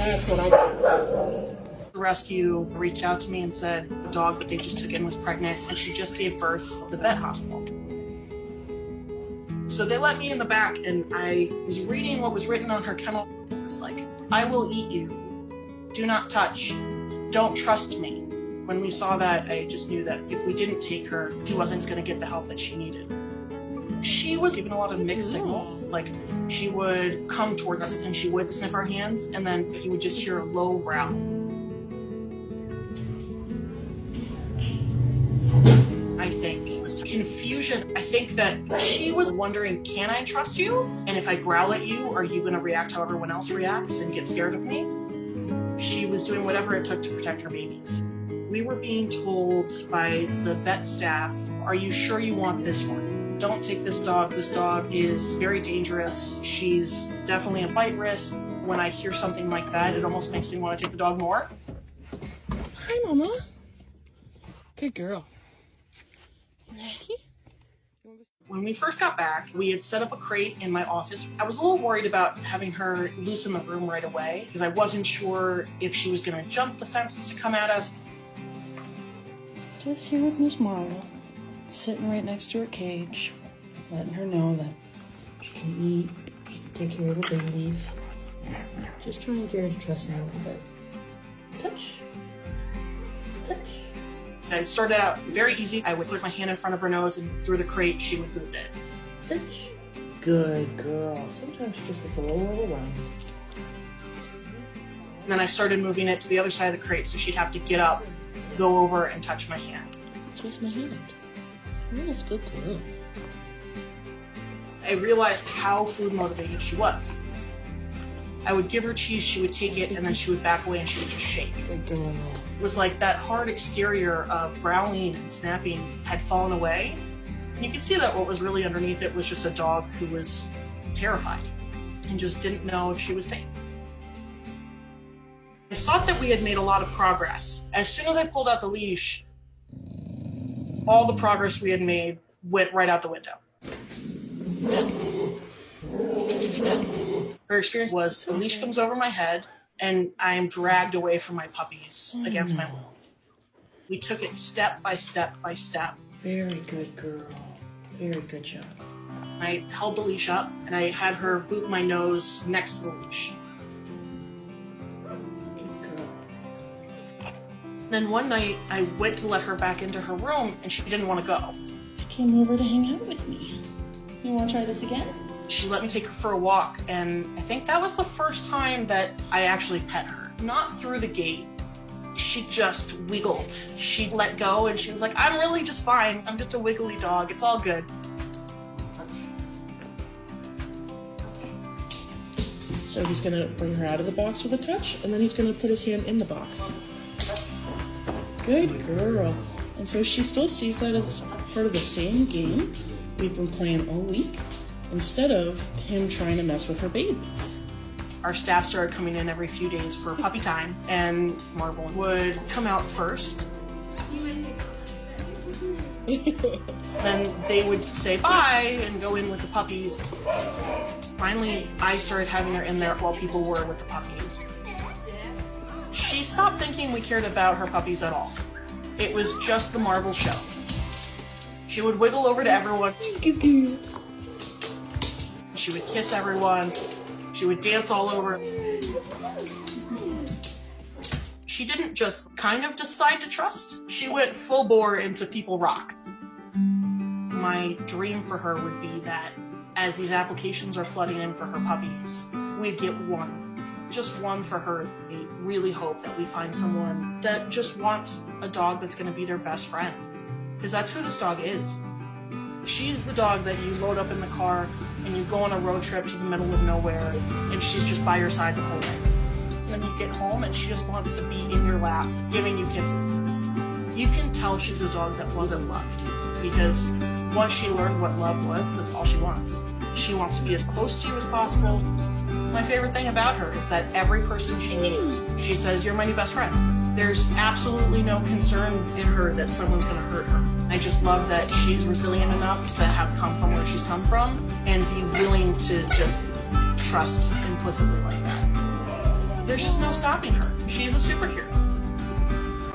That's what I do. The rescue reached out to me and said the dog that they just took in was pregnant and she just gave birth at the vet hospital. So they let me in the back and I was reading what was written on her kennel. It was like, I will eat you. Do not touch. Don't trust me. When we saw that, I just knew that if we didn't take her, she wasn't going to get the help that she needed. She was given a lot of mixed signals. Like, she would come towards us and she would sniff our hands, and then you would just hear a low growl. I think it was confusion. I think that she was wondering, can I trust you? And if I growl at you, are you going to react how everyone else reacts and get scared of me? She was doing whatever it took to protect her babies. We were being told by the vet staff, are you sure you want this one? Don't take this dog. This dog is very dangerous. She's definitely a bite risk. When I hear something like that, it almost makes me want to take the dog more. Hi, Mama. Good girl. When we first got back, we had set up a crate in my office. I was a little worried about having her loose in the room right away because I wasn't sure if she was going to jump the fence to come at us. Just here with Miss Marla, sitting right next to her cage, letting her know that she can eat, she can take care of the babies. Just trying to get her to trust me a little bit. Touch. Touch. And it started out very easy. I would put my hand in front of her nose and through the crate, she would move it. Touch. Good girl. Sometimes she just gets a little overwhelmed. And then I started moving it to the other side of the crate so she'd have to get up, go over and touch my hand. Twist my hand. Oh, that's good girl. I realized how food motivated she was. I would give her cheese, she would take it, and then she would back away and she would just shake. Good girl. It was like that hard exterior of growling and snapping had fallen away. And you could see that what was really underneath it was just a dog who was terrified and just didn't know if she was safe. I thought that we had made a lot of progress. As soon as I pulled out the leash, all the progress we had made went right out the window. Her experience was the leash comes over my head and I am dragged away from my puppies against my will. We took it step by step by step. Very good girl. Very good job. I held the leash up and I had her boot my nose next to the leash. Then one night, I went to let her back into her room, and she didn't want to go. She came over to hang out with me. You want to try this again? She let me take her for a walk, and I think that was the first time that I actually pet her. Not through the gate. She just wiggled. She let go, and she was like, I'm really just fine. I'm just a wiggly dog. It's all good. So he's going to bring her out of the box with a touch, and then he's going to put his hand in the box. Good girl. And so she still sees that as part of the same game we've been playing all week, instead of him trying to mess with her babies. Our staff started coming in every few days for puppy time, and Marvel would come out first. Then they would say bye and go in with the puppies. Finally, I started having her in there while people were with the puppies. She stopped thinking we cared about her puppies at all. It was just the Marvel show. She would wiggle over to everyone. She would kiss everyone. She would dance all over. She didn't just kind of decide to trust. She went full bore into people rock. My dream for her would be that as these applications are flooding in for her puppies, we'd get one. Just one for her. I really hope that we find someone that just wants a dog that's going to be their best friend. Because that's who this dog is. She's the dog that you load up in the car and you go on a road trip to the middle of nowhere and she's just by your side the whole way. When you get home and she just wants to be in your lap, giving you kisses. You can tell she's a dog that wasn't loved. Because once she learned what love was, that's all she wants. She wants to be as close to you as possible. My favorite thing about her is that every person she meets, she says, you're my new best friend. There's absolutely no concern in her that someone's going to hurt her. I just love that she's resilient enough to have come from where she's come from and be willing to just trust implicitly like that. there's just no stopping her. She's a superhero.